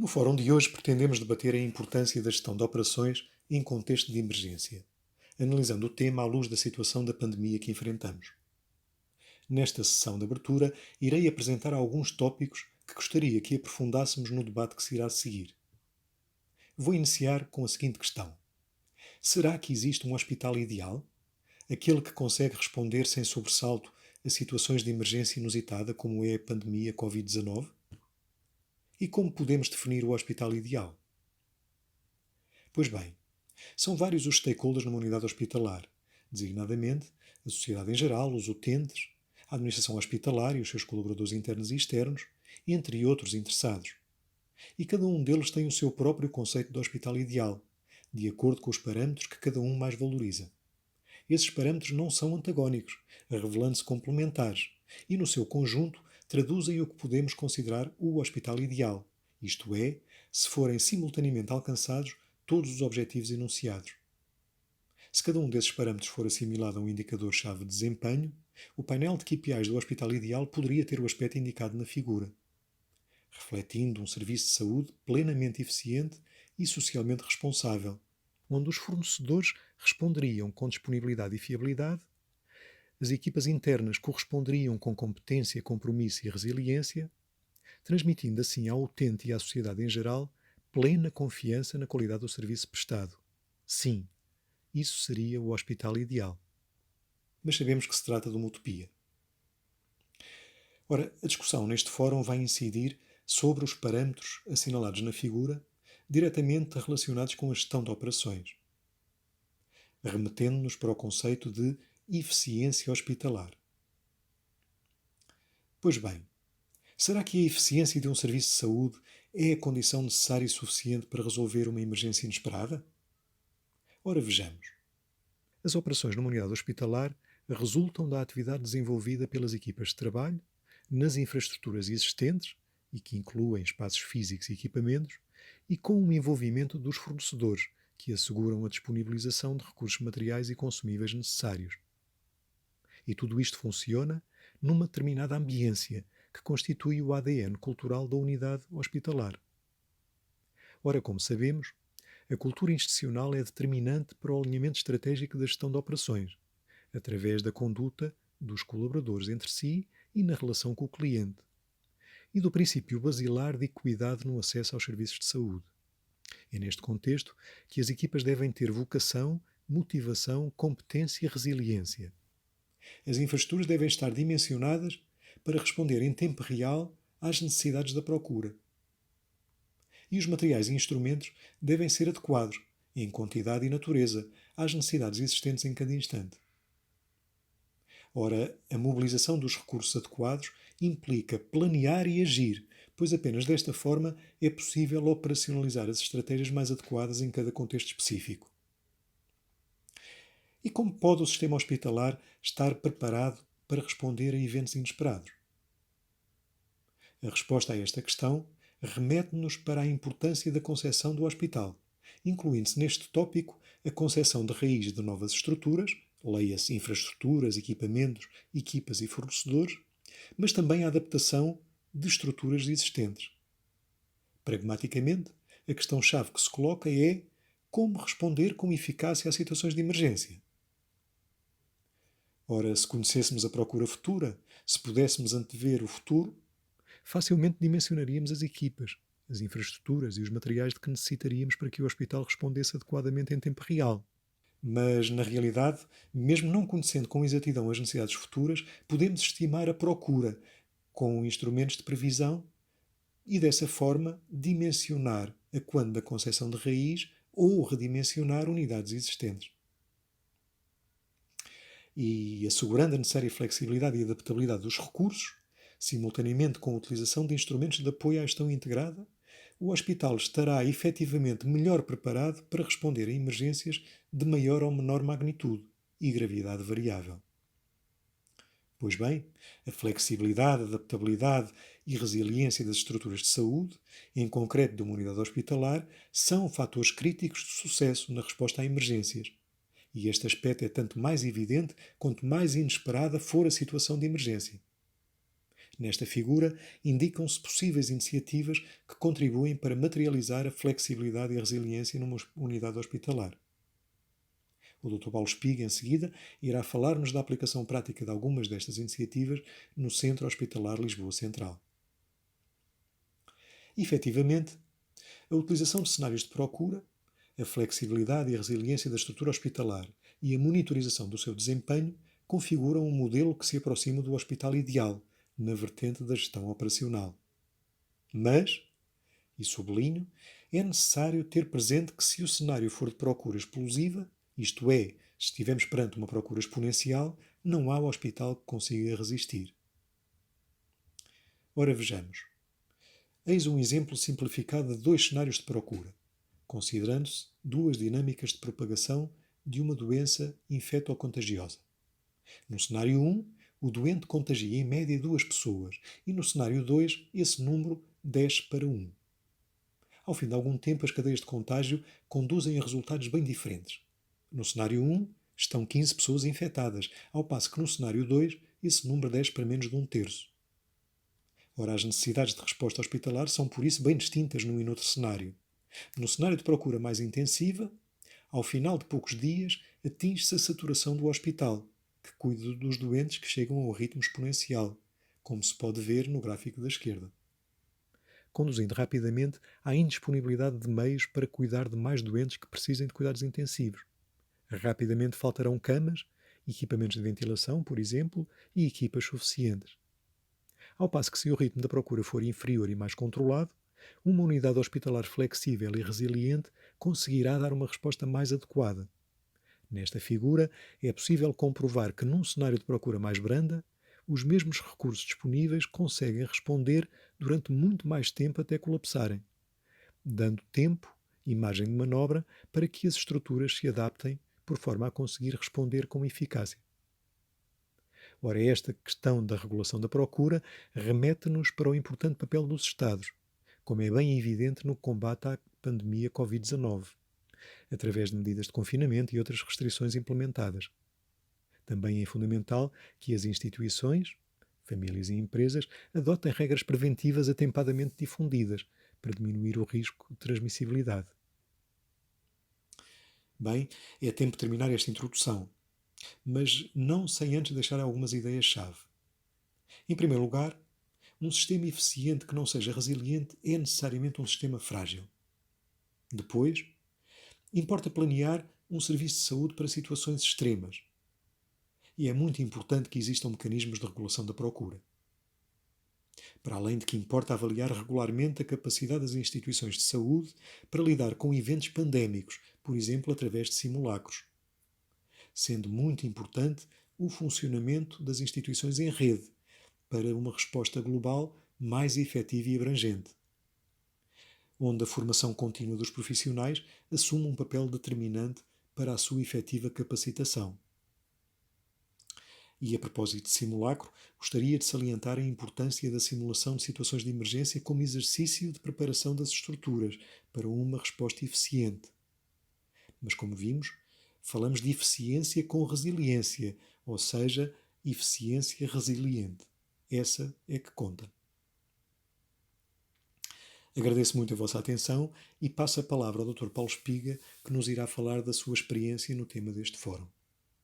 No fórum de hoje pretendemos debater a importância da gestão de operações em contexto de emergência, analisando o tema à luz da situação da pandemia que enfrentamos. Nesta sessão de abertura, irei apresentar alguns tópicos que gostaria que aprofundássemos no debate que se irá seguir. Vou iniciar com a seguinte questão: será que existe um hospital ideal? Aquele que consegue responder sem sobressalto a situações de emergência inusitada, como é a pandemia Covid-19? E como podemos definir o hospital ideal? Pois bem, são vários os stakeholders numa unidade hospitalar, designadamente a sociedade em geral, os utentes, a administração hospitalar e os seus colaboradores internos e externos, entre outros interessados. E cada um deles tem o seu próprio conceito de hospital ideal, de acordo com os parâmetros que cada um mais valoriza. Esses parâmetros não são antagónicos, revelando-se complementares, e no seu conjunto traduzem o que podemos considerar o hospital ideal, isto é, se forem simultaneamente alcançados todos os objetivos enunciados. Se cada um desses parâmetros for assimilado a um indicador-chave de desempenho, o painel de KPIs do hospital ideal poderia ter o aspecto indicado na figura, refletindo um serviço de saúde plenamente eficiente e socialmente responsável, onde os fornecedores responderiam com disponibilidade e fiabilidade, as equipas internas corresponderiam com competência, compromisso e resiliência, transmitindo assim ao utente e à sociedade em geral plena confiança na qualidade do serviço prestado. Sim, isso seria o hospital ideal. Mas sabemos que se trata de uma utopia. Ora, a discussão neste fórum vai incidir sobre os parâmetros assinalados na figura, diretamente relacionados com a gestão de operações, remetendo-nos para o conceito de eficiência hospitalar. Pois bem, será que a eficiência de um serviço de saúde é a condição necessária e suficiente para resolver uma emergência inesperada? Ora, vejamos. As operações numa unidade hospitalar resultam da atividade desenvolvida pelas equipas de trabalho, nas infraestruturas existentes, e que incluem espaços físicos e equipamentos, e com o envolvimento dos fornecedores, que asseguram a disponibilização de recursos materiais e consumíveis necessários. E tudo isto funciona numa determinada ambiência, que constitui o ADN cultural da unidade hospitalar. Ora, como sabemos, a cultura institucional é determinante para o alinhamento estratégico da gestão de operações, através da conduta dos colaboradores entre si e na relação com o cliente, e do princípio basilar de equidade no acesso aos serviços de saúde. É neste contexto que as equipas devem ter vocação, motivação, competência e resiliência. As infraestruturas devem estar dimensionadas para responder em tempo real às necessidades da procura. E os materiais e instrumentos devem ser adequados, em quantidade e natureza, às necessidades existentes em cada instante. Ora, a mobilização dos recursos adequados implica planear e agir, pois apenas desta forma é possível operacionalizar as estratégias mais adequadas em cada contexto específico. E como pode o sistema hospitalar estar preparado para responder a eventos inesperados? A resposta a esta questão remete-nos para a importância da concepção do hospital, incluindo-se neste tópico a concepção de raiz de novas estruturas, leia-se infraestruturas, equipamentos, equipas e fornecedores, mas também a adaptação de estruturas existentes. Pragmaticamente, a questão-chave que se coloca é como responder com eficácia a situações de emergência. Ora, se conhecêssemos a procura futura, se pudéssemos antever o futuro, facilmente dimensionaríamos as equipas, as infraestruturas e os materiais de que necessitaríamos para que o hospital respondesse adequadamente em tempo real. Mas, na realidade, mesmo não conhecendo com exatidão as necessidades futuras, podemos estimar a procura com instrumentos de previsão e, dessa forma, dimensionar a quando da concepção de raiz ou redimensionar unidades existentes. E assegurando a necessária flexibilidade e adaptabilidade dos recursos, simultaneamente com a utilização de instrumentos de apoio à gestão integrada, o hospital estará efetivamente melhor preparado para responder a emergências de maior ou menor magnitude e gravidade variável. Pois bem, a flexibilidade, adaptabilidade e resiliência das estruturas de saúde, em concreto de uma unidade hospitalar, são fatores críticos de sucesso na resposta a emergências. E este aspecto é tanto mais evidente quanto mais inesperada for a situação de emergência. Nesta figura, indicam-se possíveis iniciativas que contribuem para materializar a flexibilidade e a resiliência numa unidade hospitalar. O Dr. Paulo Espiga, em seguida, irá falar-nos da aplicação prática de algumas destas iniciativas no Centro Hospitalar Lisboa Central. Efetivamente, a utilização de cenários de procura, a flexibilidade e a resiliência da estrutura hospitalar e a monitorização do seu desempenho configuram um modelo que se aproxima do hospital ideal, na vertente da gestão operacional. Mas, e sublinho, é necessário ter presente que se o cenário for de procura explosiva, isto é, se estivermos perante uma procura exponencial, não há hospital que consiga resistir. Ora, vejamos. Eis um exemplo simplificado de dois cenários de procura, considerando-se duas dinâmicas de propagação de uma doença infecto-contagiosa. No cenário 1, o doente contagia em média 2 pessoas e no cenário 2, esse número desce para 1. Ao fim de algum tempo, as cadeias de contágio conduzem a resultados bem diferentes. No cenário 1, estão 15 pessoas infectadas, ao passo que no cenário 2, esse número desce para menos de 1/3. Ora, as necessidades de resposta hospitalar são por isso bem distintas num e noutro cenário. No cenário de procura mais intensiva, ao final de poucos dias, atinge-se a saturação do hospital, que cuida dos doentes que chegam a um ritmo exponencial, como se pode ver no gráfico da esquerda, conduzindo rapidamente à indisponibilidade de meios para cuidar de mais doentes que precisem de cuidados intensivos. Rapidamente faltarão camas, equipamentos de ventilação, por exemplo, e equipas suficientes. Ao passo que, se o ritmo da procura for inferior e mais controlado, uma unidade hospitalar flexível e resiliente conseguirá dar uma resposta mais adequada. Nesta figura, é possível comprovar que, num cenário de procura mais branda, os mesmos recursos disponíveis conseguem responder durante muito mais tempo até colapsarem, dando tempo e margem de manobra para que as estruturas se adaptem por forma a conseguir responder com eficácia. Ora, esta questão da regulação da procura remete-nos para o importante papel dos Estados, como é bem evidente no combate à pandemia Covid-19, através de medidas de confinamento e outras restrições implementadas. Também é fundamental que as instituições, famílias e empresas adotem regras preventivas atempadamente difundidas para diminuir o risco de transmissibilidade. Bem, é tempo de terminar esta introdução, mas não sem antes deixar algumas ideias-chave. Em primeiro lugar, um sistema eficiente que não seja resiliente é necessariamente um sistema frágil. Depois, importa planear um serviço de saúde para situações extremas. E é muito importante que existam mecanismos de regulação da procura. Para além de que importa avaliar regularmente a capacidade das instituições de saúde para lidar com eventos pandémicos, por exemplo, através de simulacros. Sendo muito importante o funcionamento das instituições em rede, para uma resposta global mais efetiva e abrangente, onde a formação contínua dos profissionais assume um papel determinante para a sua efetiva capacitação. E a propósito de simulacro, gostaria de salientar a importância da simulação de situações de emergência como exercício de preparação das estruturas para uma resposta eficiente. Mas, como vimos, falamos de eficiência com resiliência, ou seja, eficiência resiliente. Essa é que conta. Agradeço muito a vossa atenção e passo a palavra ao Dr. Paulo Espiga, que nos irá falar da sua experiência no tema deste fórum.